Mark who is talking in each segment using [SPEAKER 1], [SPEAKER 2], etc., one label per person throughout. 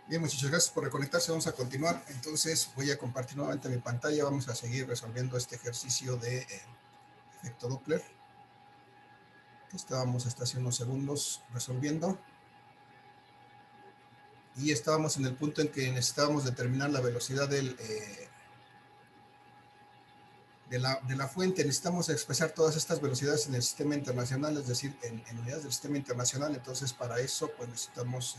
[SPEAKER 1] Bien, muchachos, gracias por reconectarse. Vamos a continuar. Entonces voy a compartir nuevamente mi pantalla. Vamos a seguir resolviendo este ejercicio de efecto Doppler que estábamos hasta hace unos segundos resolviendo. Y estábamos en el punto en que necesitábamos determinar la velocidad de la fuente. Necesitamos expresar todas estas velocidades en el sistema internacional, es decir, en unidades del sistema internacional. Entonces, para eso, pues necesitamos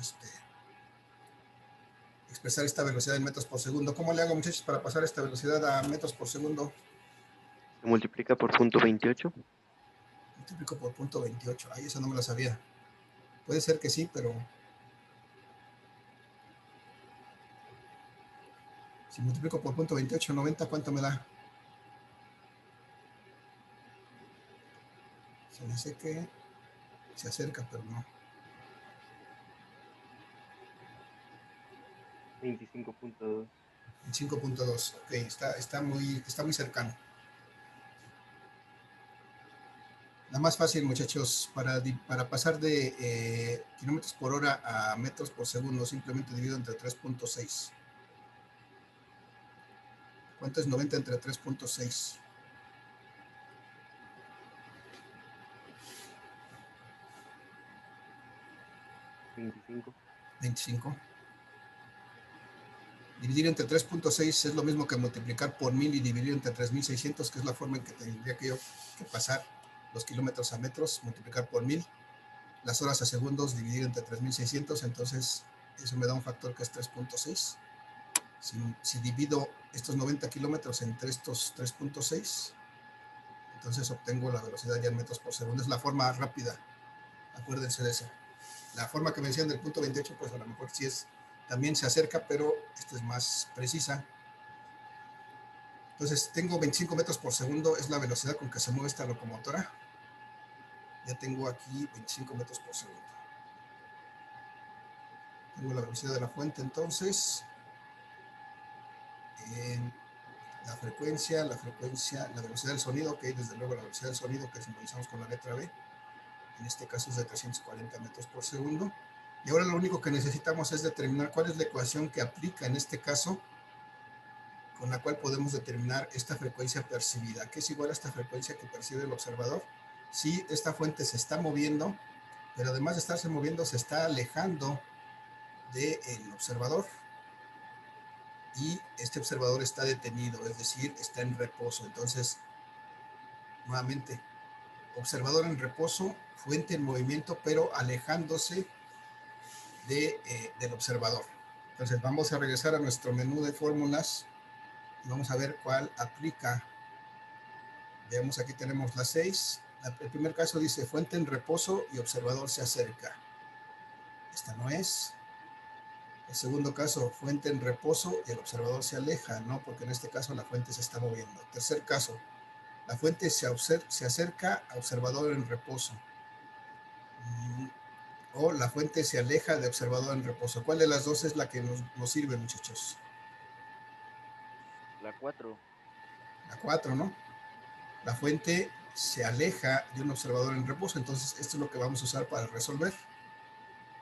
[SPEAKER 1] expresar esta velocidad en metros por segundo. ¿Cómo le hago, muchachos, para pasar esta velocidad a metros por segundo?
[SPEAKER 2] Se multiplica por punto 28.
[SPEAKER 1] Multiplico por punto 28. Ay, esa no me la sabía. Puede ser que sí, pero si multiplico por punto 28, 90, ¿cuánto me da? Se me hace que se acerca, pero no.
[SPEAKER 2] 25.2.
[SPEAKER 1] En 5.2. Ok, está muy cercano. La más fácil, muchachos, para pasar de kilómetros por hora a metros por segundo, simplemente divido entre 3.6. ¿Cuánto es 90 entre 3.6?
[SPEAKER 2] 25.
[SPEAKER 1] 25. Dividir entre 3.6 es lo mismo que multiplicar por 1000 y dividir entre 3600, que es la forma en que tendría que yo que pasar los kilómetros a metros, multiplicar por 1000. Las horas a segundos, dividir entre 3600, entonces eso me da un factor que es 3.6. Si divido estos 90 kilómetros entre estos 3.6, entonces obtengo la velocidad ya en metros por segundo. Es la forma rápida, acuérdense de eso. La forma que me decían del punto 28, pues a lo mejor sí es, también se acerca, pero esta es más precisa. Entonces tengo 25 metros por segundo, es la velocidad con que se mueve esta locomotora. Ya tengo aquí 25 metros por segundo. Tengo la velocidad de la fuente, entonces la frecuencia, la velocidad del sonido, que desde luego la velocidad del sonido que simbolizamos con la letra B, en este caso es de 340 metros por segundo. Y ahora lo único que necesitamos es determinar cuál es la ecuación que aplica en este caso, con la cual podemos determinar esta frecuencia percibida, que es igual a esta frecuencia que percibe el observador. Si esta fuente se está moviendo, pero además de estarse moviendo, se está alejando del observador, y este observador está detenido, es decir, está en reposo. Entonces, nuevamente, observador en reposo, fuente en movimiento, pero alejándose del observador. Entonces vamos a regresar a nuestro menú de fórmulas y vamos a ver cuál aplica. Veamos, aquí tenemos las 6. El primer caso dice fuente en reposo y observador se acerca. Esta no es. El segundo caso, fuente en reposo y el observador se aleja, ¿no? Porque en este caso la fuente se está moviendo. Tercer caso, la fuente se acerca a observador en reposo. O la fuente se aleja de observador en reposo. ¿Cuál de las dos es la que nos sirve, muchachos?
[SPEAKER 2] La 4.
[SPEAKER 1] La 4, ¿no? La fuente se aleja de un observador en reposo, entonces esto es lo que vamos a usar para resolver.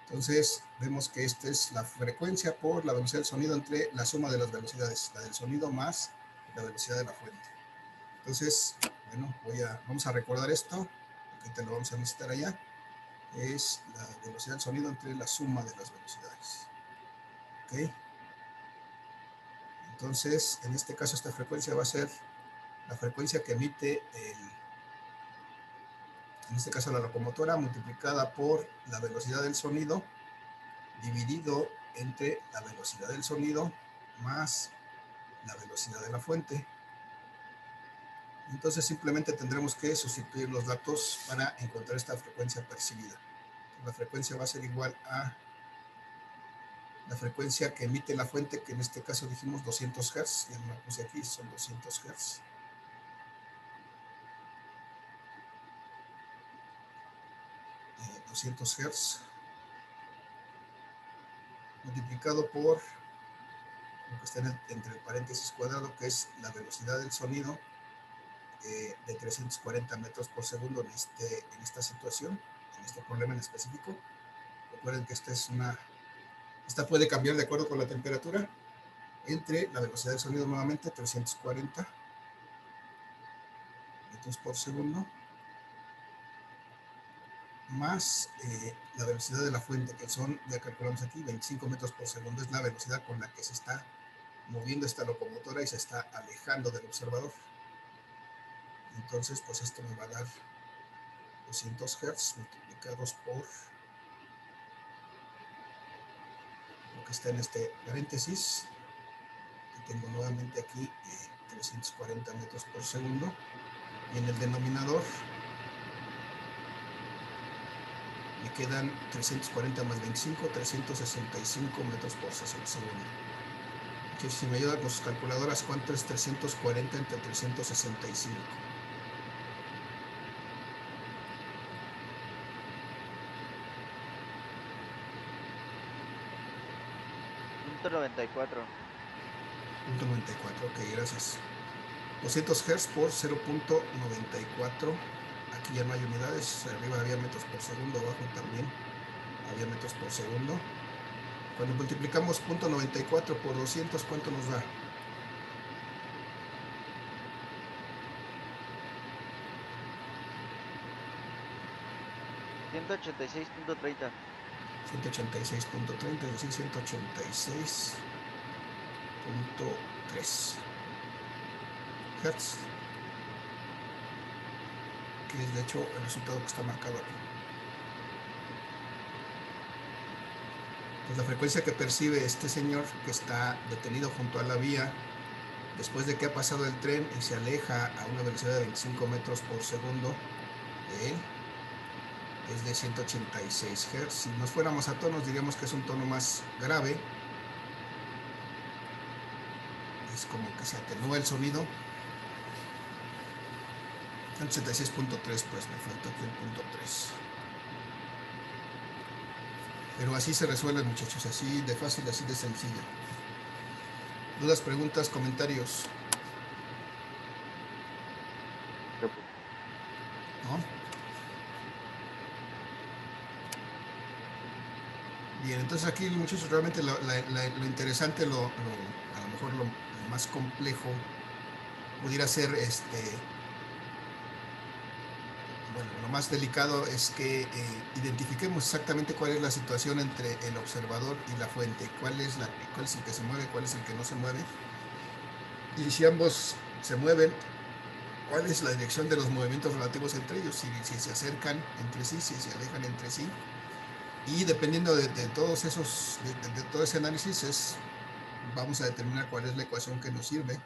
[SPEAKER 1] Entonces vemos que esta es la frecuencia por la velocidad del sonido entre la suma de las velocidades, la del sonido más la velocidad de la fuente. Entonces, bueno, vamos a recordar esto, porque te lo vamos a necesitar allá. Es la velocidad del sonido entre la suma de las velocidades. ¿Ok? Entonces, en este caso, esta frecuencia va a ser la frecuencia que emite en este caso la locomotora, multiplicada por la velocidad del sonido, dividido entre la velocidad del sonido más la velocidad de la fuente. Entonces simplemente tendremos que sustituir los datos para encontrar esta frecuencia percibida. La frecuencia va a ser igual a la frecuencia que emite la fuente, que en este caso dijimos 200 Hz, ya me la puse aquí, son 200 Hz. 200 Hz multiplicado por lo que está entre el paréntesis cuadrado, que es la velocidad del sonido de 340 metros por segundo en esta situación, en este problema en específico. Recuerden que esta es una Esta puede cambiar de acuerdo con la temperatura entre la velocidad del sonido nuevamente, 340 metros por segundo, más la velocidad de la fuente, que son, ya calculamos aquí, 25 metros por segundo, es la velocidad con la que se está moviendo esta locomotora y se está alejando del observador. Entonces, pues esto me va a dar 200 Hz multiplicados por lo que está en este paréntesis. Y tengo nuevamente aquí 340 metros por segundo. Y en el denominador me quedan 340 más 25, 365 metros por segundo. Entonces, si me ayudan con sus calculadoras, ¿cuánto es 340 entre 365?
[SPEAKER 3] .94.
[SPEAKER 1] 0.94, ok, gracias. 200 Hz por 0.94. Aquí ya no hay unidades, arriba había metros por segundo, abajo también había metros por segundo. Cuando multiplicamos 0.94 por 200, ¿cuánto nos da?
[SPEAKER 3] .186.30.
[SPEAKER 1] 186.30, es decir, 186.3 Hz, que es de hecho el resultado que está marcado aquí. Pues la frecuencia que percibe este señor que está detenido junto a la vía después de que ha pasado el tren y se aleja a una velocidad de 25 metros por segundo de él, es de 186 Hz. Si nos fuéramos a tonos, diríamos que es un tono más grave. Es como que se atenúa el sonido. 186.3, pues me falta aquí el punto 3. Pero así se resuelve, muchachos, así de fácil, así de sencillo. ¿Dudas, preguntas, comentarios? ¿No? Bien, entonces aquí, muchachos, realmente lo interesante, a lo mejor lo más complejo pudiera ser bueno, lo más delicado es que identifiquemos exactamente cuál es la situación entre el observador y la fuente, cuál es el que se mueve, cuál es el que no se mueve, y si ambos se mueven, cuál es la dirección de los movimientos relativos entre ellos, si se acercan entre sí, si se alejan entre sí, y dependiendo de todos esos, de todo ese análisis, vamos a determinar cuál es la ecuación que nos sirve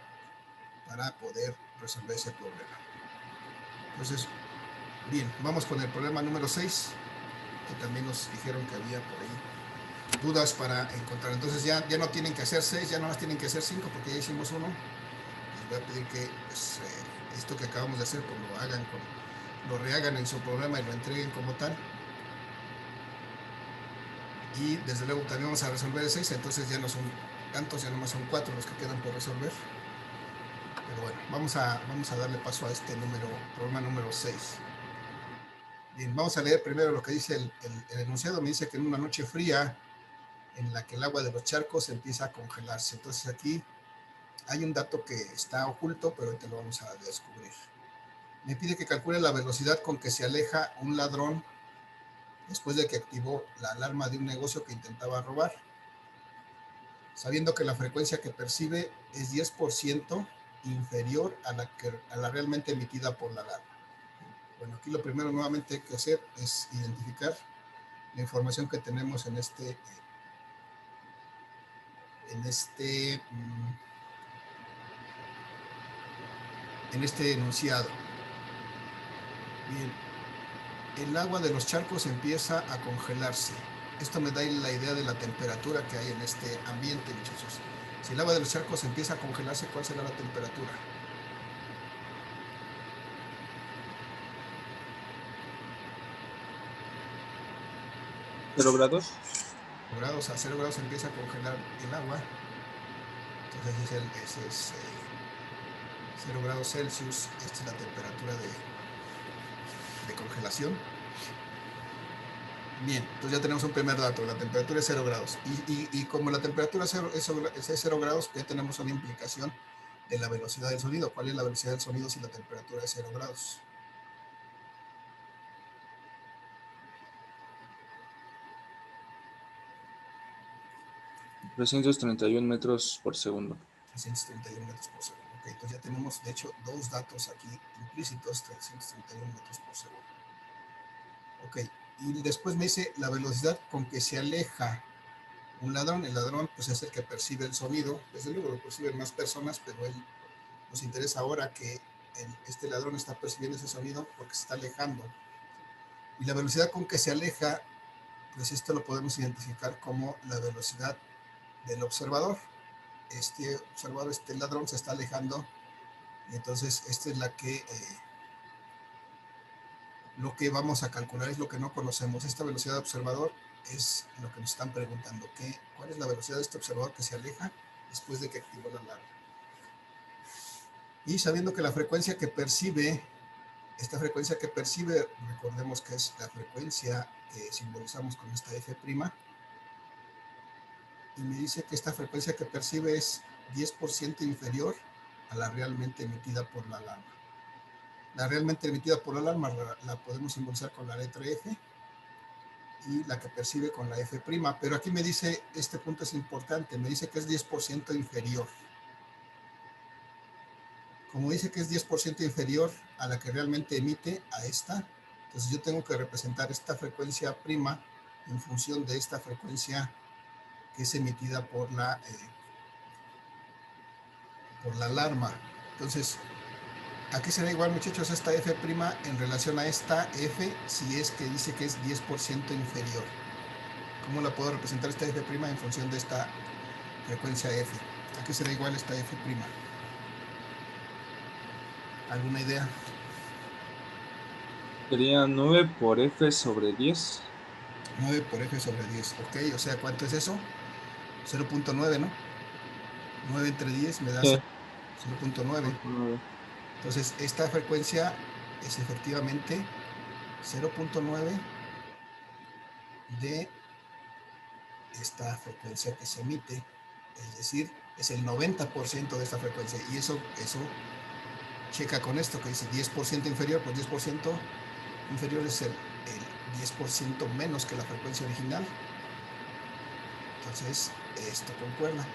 [SPEAKER 1] para poder resolver ese problema. Entonces, bien, vamos con el problema número 6, que también nos dijeron que había por ahí dudas para encontrar. Entonces ya no tienen que hacer 6, ya no más tienen que hacer 5, porque ya hicimos uno. Les voy a pedir que pues, esto que acabamos de hacer, pues lo hagan, lo rehagan en su programa y lo entreguen como tal. Y desde luego también vamos a resolver el 6, entonces ya no son tantos, ya nomás son 4 los que quedan por resolver. Pero bueno, vamos a darle paso a este problema número 6. Bien, vamos a leer primero lo que dice el enunciado. Me dice que en una noche fría, en la que el agua de los charcos empieza a congelarse. Entonces aquí hay un dato que está oculto, pero ahorita lo vamos a descubrir. Me pide que calcule la velocidad con que se aleja un ladrón después de que activó la alarma de un negocio que intentaba robar, sabiendo que la frecuencia que percibe es 10% inferior a la realmente emitida por la alarma. Bueno, aquí lo primero nuevamente que hacer es identificar la información que tenemos en este enunciado. Bien, el agua de los charcos empieza a congelarse. Esto me da la idea de la temperatura que hay en este ambiente, muchachos. Si el agua de los charcos empieza a congelarse, ¿cuál será la temperatura?
[SPEAKER 4] 0 grados.
[SPEAKER 1] 0 grados, a 0 grados empieza a congelar el agua. Entonces ese es 0 grados Celsius. Esta es la temperatura de congelación. Bien, entonces ya tenemos un primer dato, la temperatura es 0 grados. Y como la temperatura es 0 grados, ya tenemos una implicación de la velocidad del sonido. ¿Cuál es la velocidad del sonido si la temperatura es 0 grados?
[SPEAKER 4] metros por segundo.
[SPEAKER 1] 331 metros por segundo. Ok, entonces ya tenemos, de hecho, dos datos aquí implícitos, 331 metros por segundo. Ok, y después me dice la velocidad con que se aleja un ladrón. El ladrón, pues, es el que percibe el sonido. Desde luego lo perciben más personas, pero él nos interesa ahora que este ladrón está percibiendo ese sonido porque se está alejando. Y la velocidad con que se aleja, pues esto lo podemos identificar como la velocidad del observador. Este observador, este ladrón se está alejando, y entonces esta es lo que vamos a calcular, es lo que no conocemos. Esta velocidad de observador es lo que nos están preguntando, ¿cuál es la velocidad de este observador que se aleja después de que activó la alarma? Y sabiendo que la frecuencia que percibe, esta frecuencia que percibe, recordemos que es la frecuencia que simbolizamos con esta F', y me dice que esta frecuencia que percibe es 10% inferior a la realmente emitida por la alarma. La realmente emitida por la alarma la podemos simbolizar con la letra F, y la que percibe con la F', pero aquí me dice, este punto es importante, me dice que es 10% inferior. Como dice que es 10% inferior a la que realmente emite, a esta, entonces yo tengo que representar esta frecuencia prima en función de esta frecuencia que es emitida por la alarma. Entonces, ¿a qué será igual, muchachos, esta F' en relación a esta F si es que dice que es 10% inferior? ¿Cómo la puedo representar esta F' en función de esta frecuencia F? ¿A qué será igual esta F'? ¿Alguna idea?
[SPEAKER 4] Sería 9 por F sobre 10.
[SPEAKER 1] 9 por F sobre 10. Ok, o sea, ¿cuánto es eso? 0.9, ¿no? 9 entre 10 me da
[SPEAKER 4] Sí.
[SPEAKER 1] 0.9. Entonces, esta frecuencia es efectivamente 0.9 de esta frecuencia que se emite. Es decir, es el 90% de esta frecuencia. Y eso checa con esto que dice 10% inferior, pues 10% inferior es el 10% menos que la frecuencia original. Entonces, esto concuerda.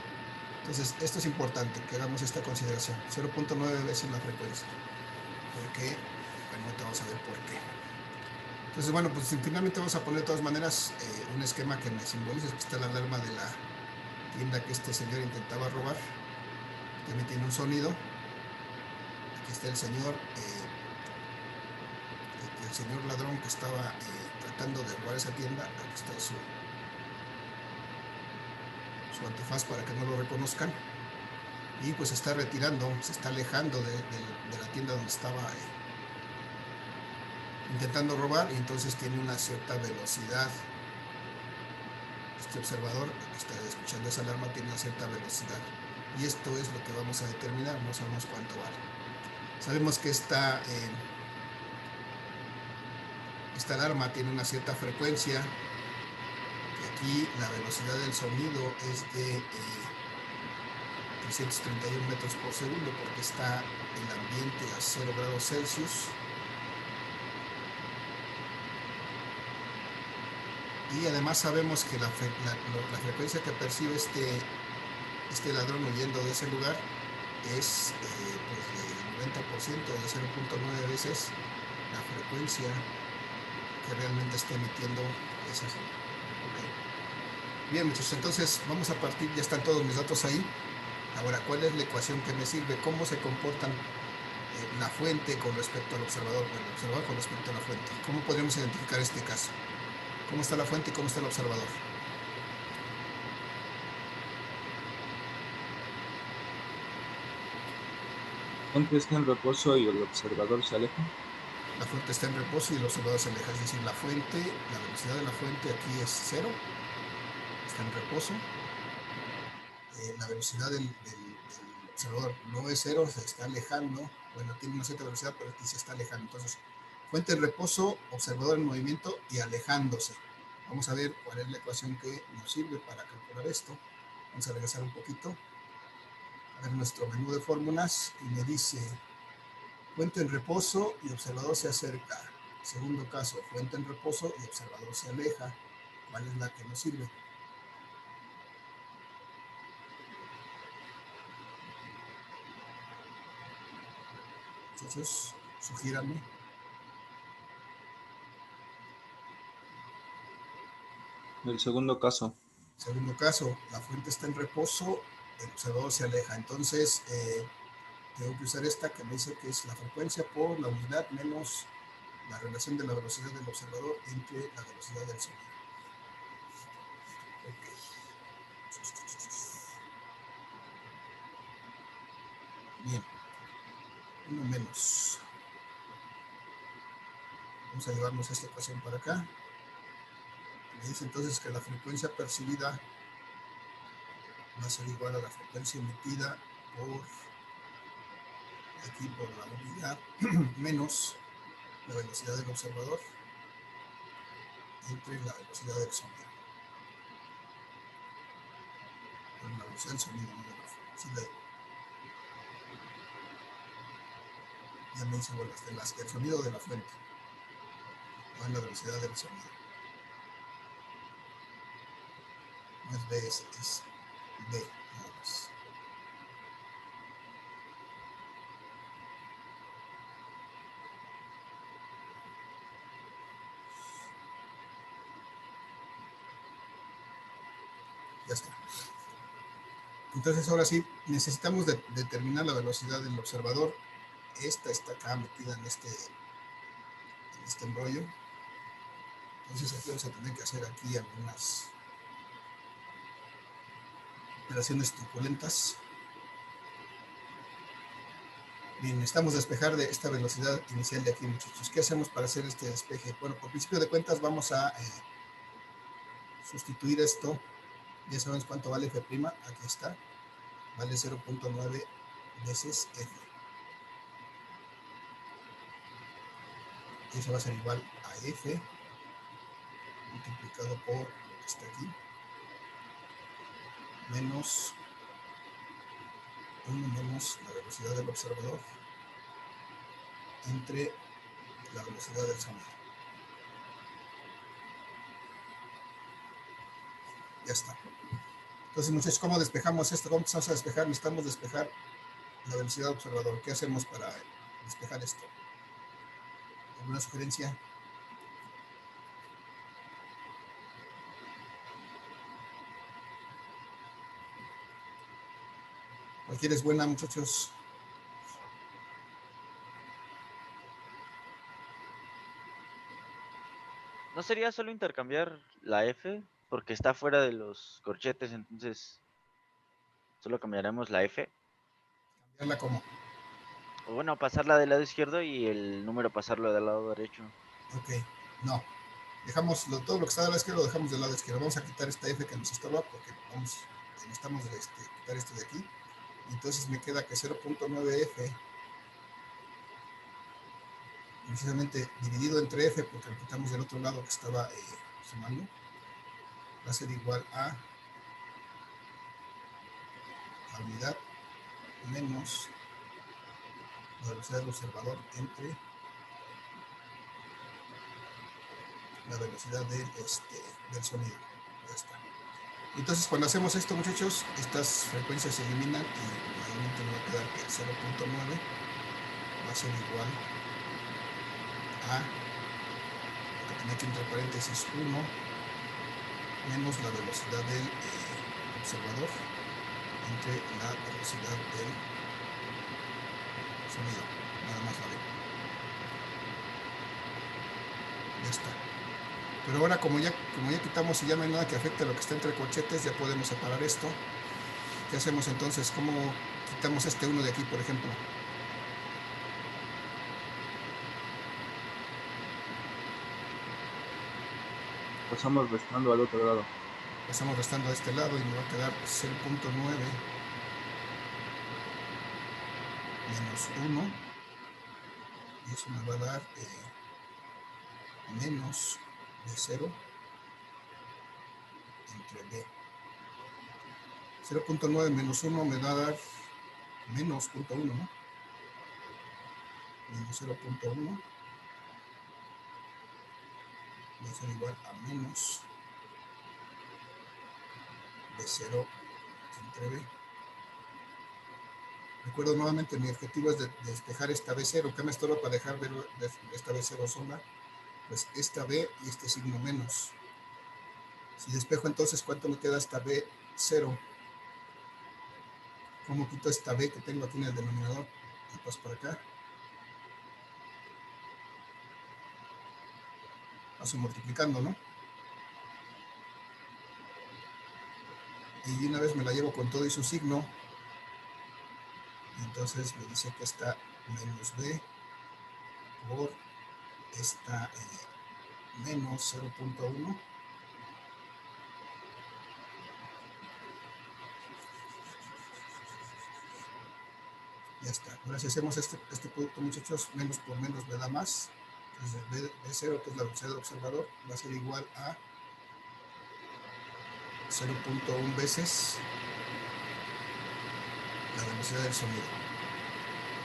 [SPEAKER 1] Entonces, esto es importante, que hagamos esta consideración. 0.9 veces la frecuencia. ¿Por qué? Bueno, ahorita vamos a ver por qué. Entonces, bueno, pues finalmente vamos a poner de todas maneras un esquema que me simbolice. Aquí está la alarma de la tienda que este señor intentaba robar. También tiene un sonido. Aquí está el señor ladrón que estaba tratando de robar esa tienda. Aquí está su antifaz para que no lo reconozcan. Y pues se está retirando, se está alejando de la tienda donde estaba intentando robar, y entonces tiene una cierta velocidad. Este observador que está escuchando esa alarma tiene una cierta velocidad, y esto es lo que vamos a determinar. No sabemos cuánto vale. Sabemos que esta alarma tiene una cierta frecuencia, que aquí la velocidad del sonido es de 331 metros por segundo, porque está el ambiente a 0 grados Celsius. Y además sabemos que la frecuencia que percibe este ladrón huyendo de ese lugar es pues del 90%, de 0.9 veces la frecuencia que realmente está emitiendo esa zona. Okay. Bien, muchachos, entonces vamos a partir, ya están todos mis datos ahí. Ahora, ¿cuál es la ecuación que me sirve? ¿Cómo se comportan la fuente con respecto al observador? Bueno, el observador con respecto a la fuente. ¿Cómo podríamos identificar este caso? ¿Cómo está la fuente y cómo está el observador?
[SPEAKER 4] La fuente está en reposo y el observador se aleja.
[SPEAKER 1] La fuente está en reposo y el observador se aleja. Es decir, la velocidad de la fuente aquí es 0, está en reposo. La velocidad del observador no es 0, se está alejando. Bueno, tiene una cierta velocidad, pero aquí se está alejando. Entonces, fuente en reposo, observador en movimiento y alejándose. Vamos a ver cuál es la ecuación que nos sirve para calcular esto. Vamos a regresar un poquito a ver nuestro menú de fórmulas y me dice fuente en reposo y observador se acerca. Segundo caso, fuente en reposo y observador se aleja. ¿Cuál es la que nos sirve? Muchachos, sugíranme.
[SPEAKER 4] El segundo caso.
[SPEAKER 1] Segundo caso, la fuente está en reposo, el observador se aleja. Entonces, tengo que usar esta que me dice que es la frecuencia por la unidad menos la relación de la velocidad del observador entre la velocidad del sonido. Okay. Bien, uno menos. Vamos a llevarnos esta ecuación para acá. Me dice entonces que la frecuencia percibida va a ser igual a la frecuencia emitida por aquí por la unidad menos la velocidad del observador entre la velocidad del sonido. Con la velocidad del sonido, no de la frecuencia. Ya me dice, bueno, el sonido de la fuente, no es la velocidad del sonido. No es BS, es B, nada más. Ya está. Entonces ahora sí, necesitamos determinar la velocidad del observador. Esta está acá metida en este embrollo. Entonces aquí vamos a tener que hacer aquí algunas operaciones truculentas. Bien, necesitamos despejar de esta velocidad inicial de aquí, muchachos. ¿Qué hacemos para hacer este despeje? Bueno, por principio de cuentas vamos a sustituir esto. Ya sabemos cuánto vale F', aquí está. Vale 0.9 veces F. Y eso va a ser igual a F multiplicado por lo que está aquí, menos 1 menos la velocidad del observador entre la velocidad del sonido. Ya está. Entonces, muchachos, ¿cómo despejamos esto? ¿Cómo empezamos a despejar? Necesitamos despejar la velocidad del observador. ¿Qué hacemos para despejar esto? ¿Alguna sugerencia? Cualquiera es buena, muchachos.
[SPEAKER 3] ¿No sería solo intercambiar la F? Porque está fuera de los corchetes, entonces solo cambiaremos la F.
[SPEAKER 1] Cambiarla como.
[SPEAKER 3] O bueno, pasarla del lado izquierdo y el número pasarlo del lado derecho.
[SPEAKER 1] Ok, no. Dejamos todo lo que está del lado izquierdo, lo dejamos del lado izquierdo. Vamos a quitar esta F que nos estorba porque necesitamos quitar esto de aquí. Entonces me queda que 0.9F precisamente dividido entre F, porque lo quitamos del otro lado que estaba sumando, va a ser igual a la unidad menos la velocidad del observador entre la velocidad del sonido. Ya está. Entonces, cuando hacemos esto, muchachos, estas frecuencias se eliminan y realmente me va a quedar que 0.9 va a ser igual a lo que tenía aquí entre paréntesis 1 menos la velocidad del observador entre la velocidad del sonido. Nada más la veo. Ya está. Pero ahora como ya quitamos y ya no hay nada que afecte a lo que está entre corchetes, ya podemos separar esto. ¿Qué hacemos entonces? ¿Cómo quitamos este uno de aquí, por ejemplo?
[SPEAKER 4] Pasamos restando al otro lado.
[SPEAKER 1] Pasamos restando a este lado y me va a quedar 0.9 menos 1. Y eso me va a dar menos de 0. entre B. 0.9 menos 1 me va a dar menos 0.1, ¿no? Menos 0.1 va a ser igual a menos B0 entre B. Recuerdo nuevamente, mi objetivo es de despejar esta B0. ¿Qué me estorba para dejar ver esta B0 sola? Pues esta B y este signo menos. Si despejo entonces, ¿cuánto me queda esta B0? ¿Cómo quito esta B que tengo aquí en el denominador? Y paso para acá. Paso multiplicando, ¿no? Y una vez me la llevo con todo y su signo. Y entonces me dice que está menos B por esta menos 0.1. Ya está. Ahora si hacemos este producto, muchachos, menos por menos me da más. Entonces B0, que es la velocidad del observador, va a ser igual a 0.1 veces la velocidad del sonido.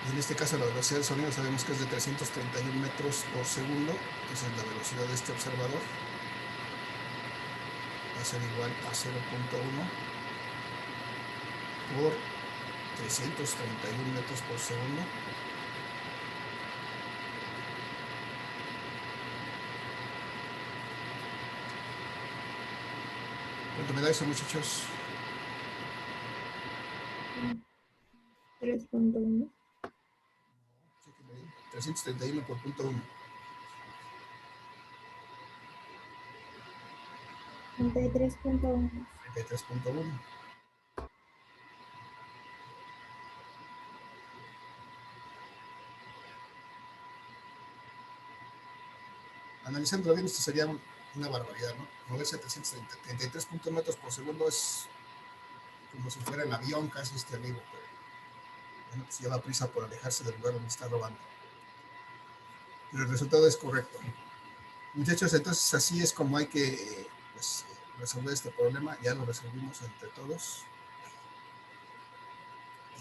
[SPEAKER 1] Y en este caso la velocidad del sonido sabemos que es de 331 metros por segundo. Entonces la velocidad de este observador va a ser igual a 0.1 por 331 metros por segundo. ¿Cuánto me da eso, muchachos?
[SPEAKER 5] 3.1.
[SPEAKER 1] 331 por punto 1.
[SPEAKER 5] 33.1.
[SPEAKER 1] 33.1. Analizando bien, esto sería una barbaridad, ¿no? Moverse a 333 metros por segundo es como si fuera el avión casi este amigo, pero bueno, pues lleva prisa por alejarse del lugar donde está robando. Pero el resultado es correcto. Muchachos, entonces así es como hay que pues, resolver este problema. Ya lo resolvimos entre todos.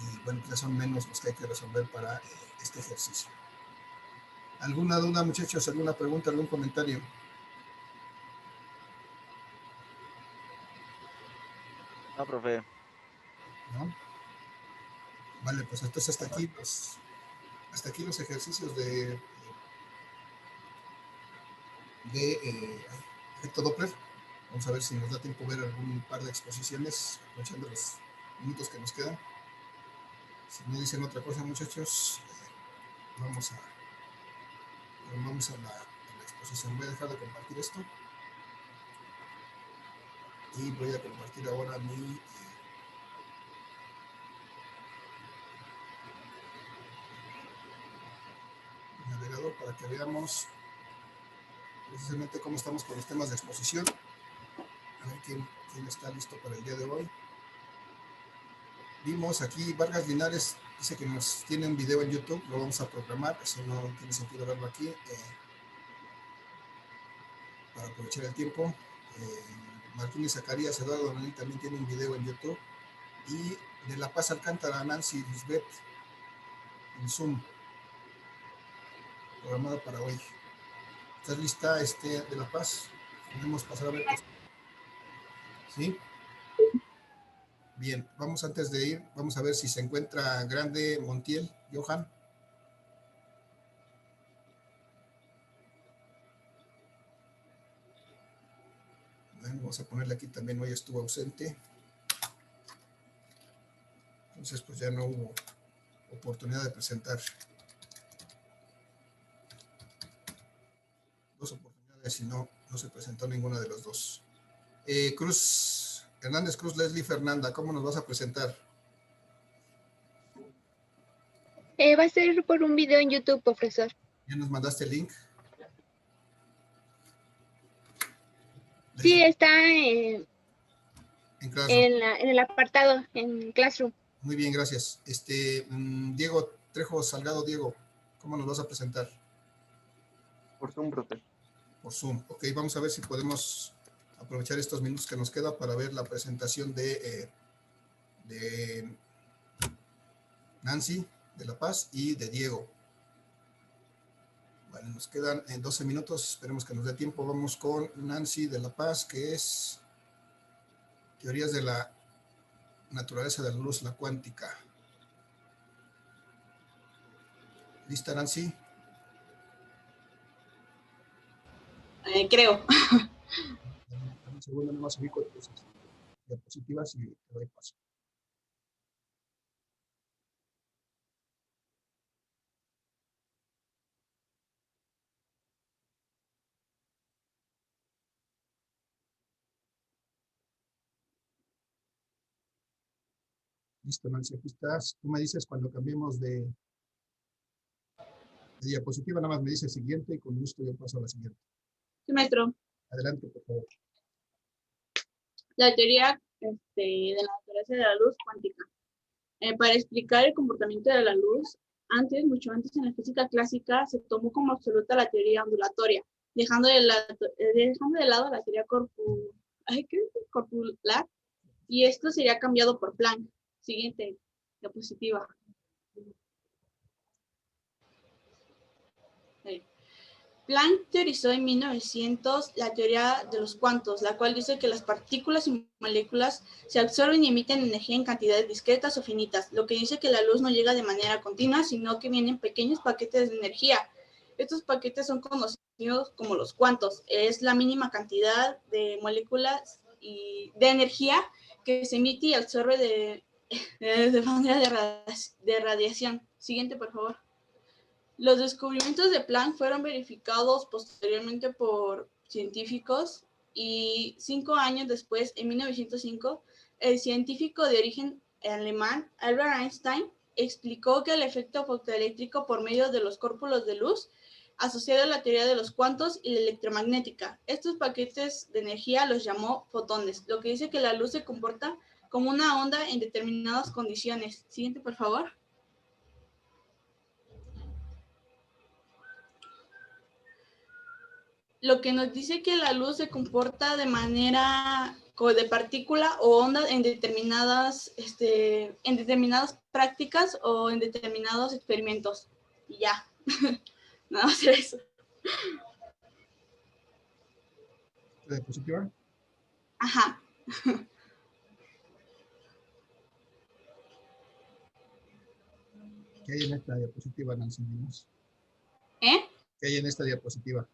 [SPEAKER 1] Y bueno, pues ya son menos los que hay que resolver para este ejercicio. ¿Alguna duda, muchachos? ¿Alguna pregunta? ¿Algún comentario?
[SPEAKER 3] No, profe.
[SPEAKER 1] ¿No? Vale, pues entonces hasta aquí los ejercicios de efecto Doppler. Vamos a ver si nos da tiempo ver algún par de exposiciones, aprovechando los minutos que nos quedan. Si no dicen otra cosa, muchachos, vamos a la exposición. Voy a dejar de compartir esto y voy a compartir ahora mi navegador para que veamos precisamente cómo estamos con los temas de exposición. A ver quién está listo para el día de hoy. Vimos aquí Vargas Linares dice que nos tiene un video en YouTube, lo vamos a programar, eso no tiene sentido verlo aquí, para aprovechar el tiempo. Martínez Zacarías Eduardo Donelli también tiene un video en YouTube, y de La Paz Alcántara Nancy Lisbeth en Zoom, programado para hoy. ¿Estás lista, de La Paz? Podemos pasar a ver. ¿Sí? Bien, vamos antes de ir, vamos a ver si se encuentra Grande Montiel, Johan. Bueno, vamos a ponerle aquí también, hoy estuvo ausente. Entonces, pues ya no hubo oportunidad de presentar. Dos oportunidades y no se presentó ninguna de los dos. Hernández Cruz, Leslie Fernanda, ¿cómo nos vas a presentar?
[SPEAKER 5] Va a ser por un video en YouTube, profesor.
[SPEAKER 1] ¿Ya nos mandaste el link?
[SPEAKER 5] Sí, está
[SPEAKER 1] En Classroom.
[SPEAKER 5] en el apartado, en Classroom.
[SPEAKER 1] Muy bien, gracias. Diego Trejo Salgado, Diego, ¿cómo nos vas a presentar?
[SPEAKER 2] Por Zoom, profe.
[SPEAKER 1] Por Zoom. Ok, vamos a ver si podemos aprovechar estos minutos que nos queda para ver la presentación de Nancy de La Paz y de Diego. Vale, nos quedan 12 minutos, esperemos que nos dé tiempo. Vamos con Nancy de La Paz, que es teorías de la naturaleza de la luz, la cuántica. ¿Lista, Nancy?
[SPEAKER 6] Creo.
[SPEAKER 1] Un segundo, nada más ubico tus diapositivas y te doy paso. Listo, Nancy, aquí estás. Tú me dices cuando cambiemos de diapositiva, nada más me dice siguiente y con gusto yo paso a la siguiente.
[SPEAKER 6] Sí, maestro.
[SPEAKER 1] Adelante, por favor.
[SPEAKER 6] La teoría de la naturaleza de la luz cuántica. Para explicar el comportamiento de la luz, mucho antes en la física clásica, se tomó como absoluta la teoría ondulatoria, dejando de lado la teoría corpular, y esto sería cambiado por Planck. Siguiente diapositiva. Planck teorizó en 1900 la teoría de los cuantos, la cual dice que las partículas y moléculas se absorben y emiten energía en cantidades discretas o finitas, lo que dice que la luz no llega de manera continua, sino que vienen pequeños paquetes de energía. Estos paquetes son conocidos como los cuantos. Es la mínima cantidad de moléculas y de energía que se emite y absorbe de manera de radiación. Siguiente, por favor. Los descubrimientos de Planck fueron verificados posteriormente por científicos y 5 años después, en 1905, el científico de origen alemán Albert Einstein explicó que el efecto fotoeléctrico por medio de los cúpulos de luz asociado a la teoría de los cuantos y la electromagnética. Estos paquetes de energía los llamó fotones, lo que dice que la luz se comporta como una onda en determinadas condiciones. Siguiente, por favor. Lo que nos dice que la luz se comporta de manera de partícula o onda en determinadas prácticas o en determinados experimentos. Y ya, nada más eso.
[SPEAKER 1] ¿La diapositiva?
[SPEAKER 6] Ajá.
[SPEAKER 1] ¿Qué hay en esta diapositiva, Nancy?
[SPEAKER 6] ¿Eh?
[SPEAKER 1] ¿Qué hay en esta diapositiva?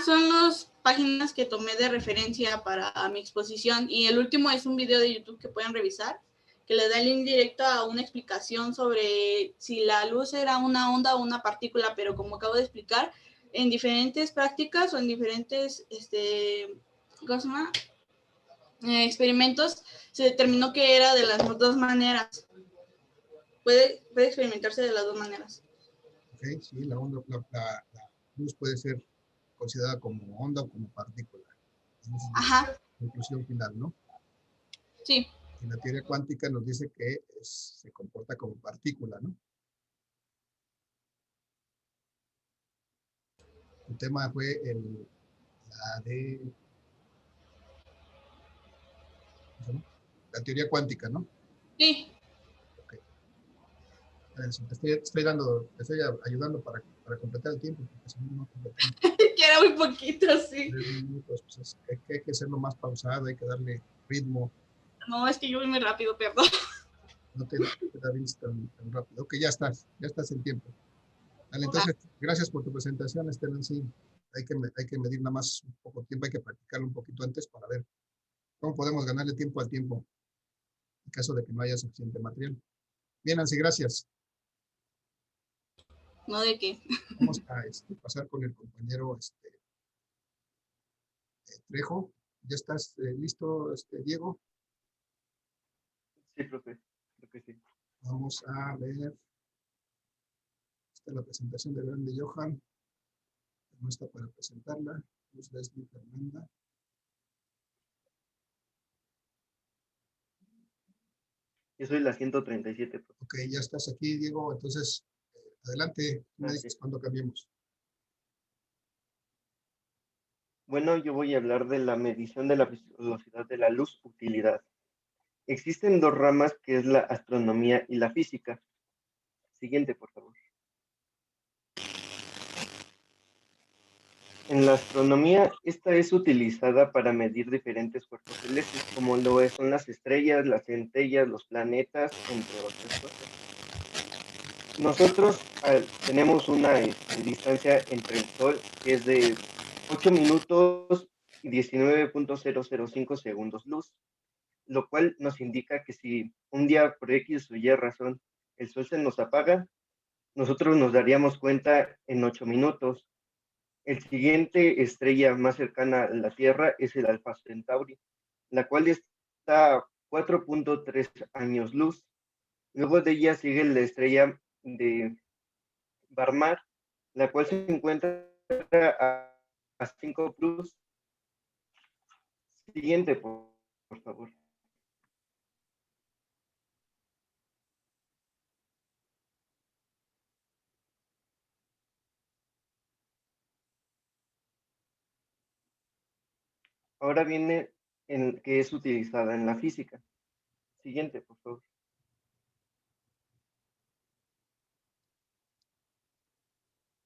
[SPEAKER 6] Son las páginas que tomé de referencia para mi exposición y el último es un video de YouTube que pueden revisar, que le da el link directo a una explicación sobre si la luz era una onda o una partícula, pero como acabo de explicar, en diferentes prácticas o en diferentes ¿cómo se llama? Experimentos se determinó que era de las dos maneras. Puede experimentarse de las dos maneras.
[SPEAKER 1] Ok, sí, la luz puede ser considerada como onda o como partícula.
[SPEAKER 6] Ajá.
[SPEAKER 1] Conclusión final, ¿no?
[SPEAKER 6] Sí.
[SPEAKER 1] Y la teoría cuántica nos dice que se comporta como partícula, ¿no? El tema fue la teoría cuántica, ¿no?
[SPEAKER 6] Sí.
[SPEAKER 1] Okay. Te estoy ayudando para completar el tiempo, porque si no completamos.
[SPEAKER 6] Que era muy poquito, sí.
[SPEAKER 1] 3 minutos, pues hay que hacerlo más pausado, hay que darle ritmo.
[SPEAKER 6] No, es que yo voy muy rápido, perdón.
[SPEAKER 1] No te da vista tan rápido. Ok, ya estás en tiempo. Vale, entonces, gracias por tu presentación, Nancy. Hay que medir nada más un poco tiempo, hay que practicarlo un poquito antes para ver cómo podemos ganarle tiempo al tiempo en caso de que no haya suficiente material. Bien, Nancy, gracias.
[SPEAKER 6] No, ¿de qué?
[SPEAKER 1] Vamos a pasar con el compañero Trejo. ¿Ya estás listo, Diego?
[SPEAKER 2] Sí, profe, creo que sí.
[SPEAKER 1] Vamos a ver. Esta es la presentación de Grande Johan. No está para presentarla. Luz Leslie Fernanda.
[SPEAKER 2] Yo soy la 137, profe.
[SPEAKER 1] Ok, ya estás aquí, Diego. Entonces, adelante. Me dices cuando cambiemos.
[SPEAKER 2] Bueno, yo voy a hablar de la medición de la velocidad de la luz, utilidad. Existen dos ramas que es la astronomía y la física. Siguiente, por favor. En la astronomía, esta es utilizada para medir diferentes cuerpos celestes, como lo son las estrellas, las centellas, los planetas, entre otras cosas. Nosotros tenemos una distancia entre el Sol que es de 8 minutos y 19.005 segundos luz, lo cual nos indica que si un día por X o Y razón el Sol se nos apaga, nosotros nos daríamos cuenta en 8 minutos. El siguiente estrella más cercana a la Tierra es el Alfa Centauri, la cual está a 4.3 años luz. Luego de ella sigue la estrella de Barnard, la cual se encuentra a 5 plus. Siguiente, por favor. Ahora viene en que es utilizada en la física. Siguiente, por favor.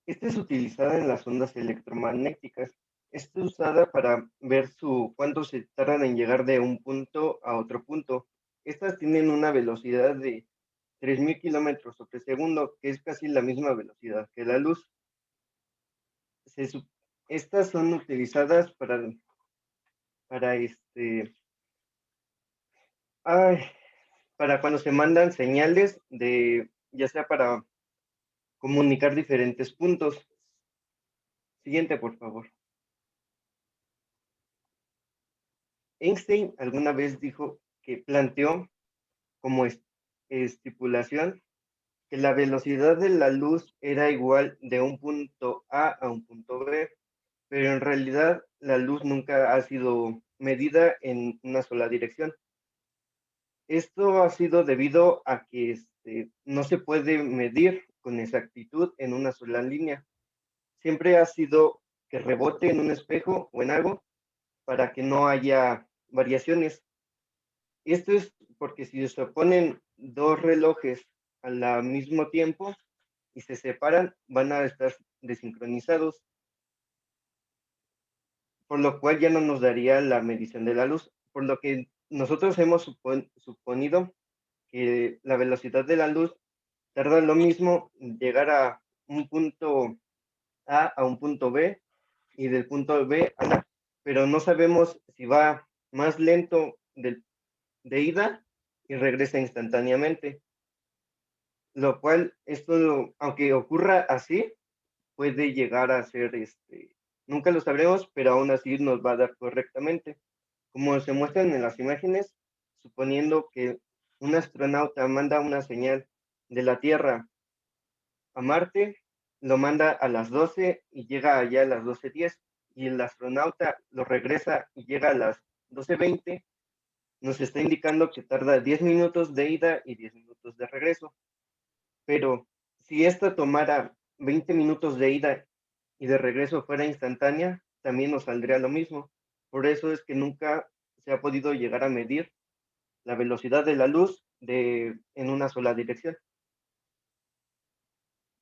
[SPEAKER 2] Esta es utilizada en las ondas electromagnéticas. Esta es usada para ver cuánto se tardan en llegar de un punto a otro punto. Estas tienen una velocidad de 3.000 kilómetros por segundo, que es casi la misma velocidad que la luz. Estas son utilizadas para cuando se mandan señales ya sea para comunicar diferentes puntos. Siguiente, por favor. Einstein alguna vez dijo que planteó como estipulación que la velocidad de la luz era igual de un punto A un punto B, pero en realidad la luz nunca ha sido medida en una sola dirección. Esto ha sido debido a que no se puede medir con exactitud en una sola línea. Siempre ha sido que rebote en un espejo o en algo para que no haya variaciones. Esto es porque si se ponen dos relojes al mismo tiempo y se separan, van a estar desincronizados, por lo cual ya no nos daría la medición de la luz, por lo que nosotros hemos suponido que la velocidad de la luz tarda lo mismo en llegar a un punto a un punto B y del punto B a la, pero no sabemos si va más lento de ida y regresa instantáneamente, lo cual esto, aunque ocurra así, puede llegar a ser, nunca lo sabremos, pero aún así nos va a dar correctamente. Como se muestran en las imágenes, suponiendo que un astronauta manda una señal de la Tierra a Marte, lo manda a las 12 y llega allá a las 12:10, y el astronauta lo regresa y llega a las 12:20, nos está indicando que tarda 10 minutos de ida y 10 minutos de regreso. Pero si esta tomara 20 minutos de ida y de regreso fuera instantánea, también nos saldría lo mismo. Por eso es que nunca se ha podido llegar a medir la velocidad de la luz en una sola dirección.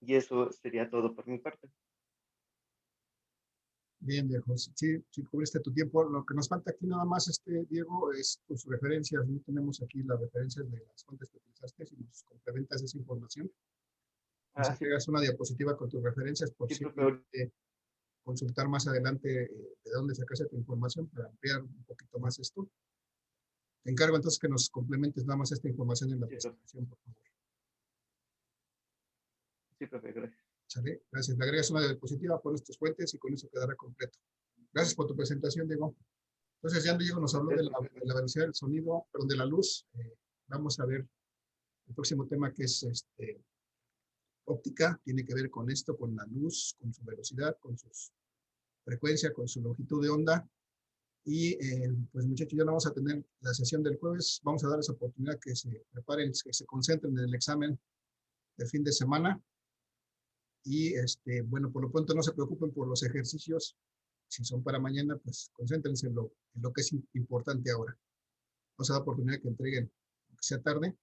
[SPEAKER 2] Y eso sería todo por mi parte.
[SPEAKER 1] Bien, Diego. Sí, cubriste tu tiempo. Lo que nos falta aquí nada más, Diego, es tus referencias. No tenemos aquí las referencias de las fuentes que utilizaste, si nos complementas esa información. Nos entregas una diapositiva con tus referencias por si consultar más adelante de dónde sacaste tu información para ampliar un poquito más esto. Te encargo entonces que nos complementes nada más esta información en la presentación, por favor.
[SPEAKER 2] Sí, profe, gracias.
[SPEAKER 1] ¿Sale? Gracias. Le agregas una diapositiva, pones tus fuentes y con eso quedará completo. Gracias por tu presentación, Diego. Entonces, ya Diego nos habló de la velocidad del sonido, perdón, de la luz. Vamos a ver el próximo tema, que es óptica. Tiene que ver con esto, con la luz, con su velocidad, con su frecuencia, con su longitud de onda. Y pues muchachos, ya no vamos a tener la sesión del jueves. Vamos a dar esa oportunidad que se preparen, que se concentren en el examen de fin de semana. Y bueno, por lo pronto no se preocupen por los ejercicios. Si son para mañana, pues concéntrense en lo que es importante ahora. Vamos a dar oportunidad que entreguen, aunque sea tarde.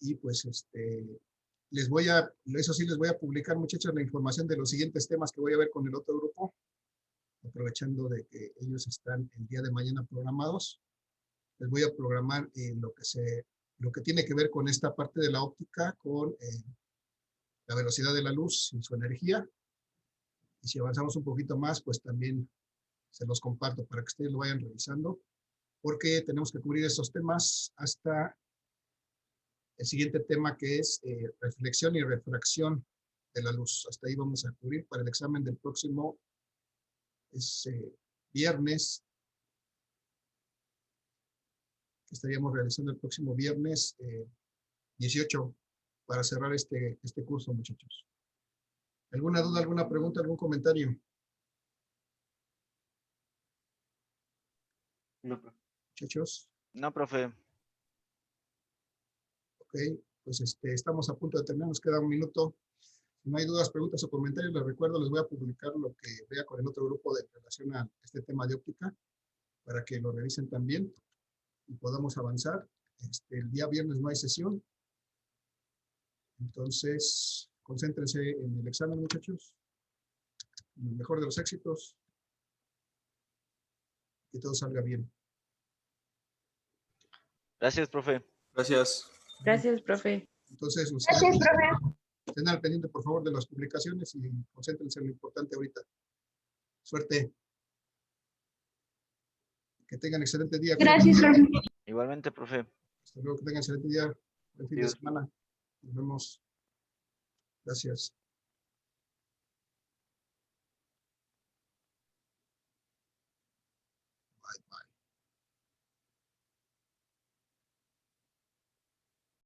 [SPEAKER 1] Y pues eso sí, les voy a publicar, muchachos, la información de los siguientes temas que voy a ver con el otro grupo, aprovechando de que ellos están el día de mañana programados. Les voy a programar lo que tiene que ver con esta parte de la óptica, con la velocidad de la luz y su energía. Y si avanzamos un poquito más, pues también se los comparto para que ustedes lo vayan revisando, porque tenemos que cubrir estos temas hasta el siguiente tema, que es reflexión y refracción de la luz. Hasta ahí vamos a cubrir para el examen del próximo viernes, que estaríamos realizando el próximo viernes 18, para cerrar este curso, muchachos. ¿Alguna duda, alguna pregunta, algún comentario?
[SPEAKER 2] No, profe.
[SPEAKER 1] Muchachos.
[SPEAKER 3] No, profe.
[SPEAKER 1] Ok, pues estamos a punto de terminar, nos queda un minuto. Si no hay dudas, preguntas o comentarios, les recuerdo, les voy a publicar lo que vea con el otro grupo de relación a este tema de óptica, para que lo revisen también y podamos avanzar. El día viernes no hay sesión, entonces concéntrense en el examen, muchachos. En el mejor de los éxitos. Que todo salga bien.
[SPEAKER 3] Gracias, profe.
[SPEAKER 4] Gracias.
[SPEAKER 5] Gracias, profe.
[SPEAKER 1] Entonces,
[SPEAKER 5] Gracias, profe.
[SPEAKER 1] estén al pendiente, por favor, de las publicaciones y concéntrense en lo importante ahorita. Suerte. Que tengan excelente día.
[SPEAKER 5] Gracias, profe.
[SPEAKER 3] Igualmente, profe.
[SPEAKER 1] Hasta luego, que tengan excelente día. Buen fin de
[SPEAKER 2] Adiós.
[SPEAKER 1] semana. Nos vemos. Gracias. Bye, bye.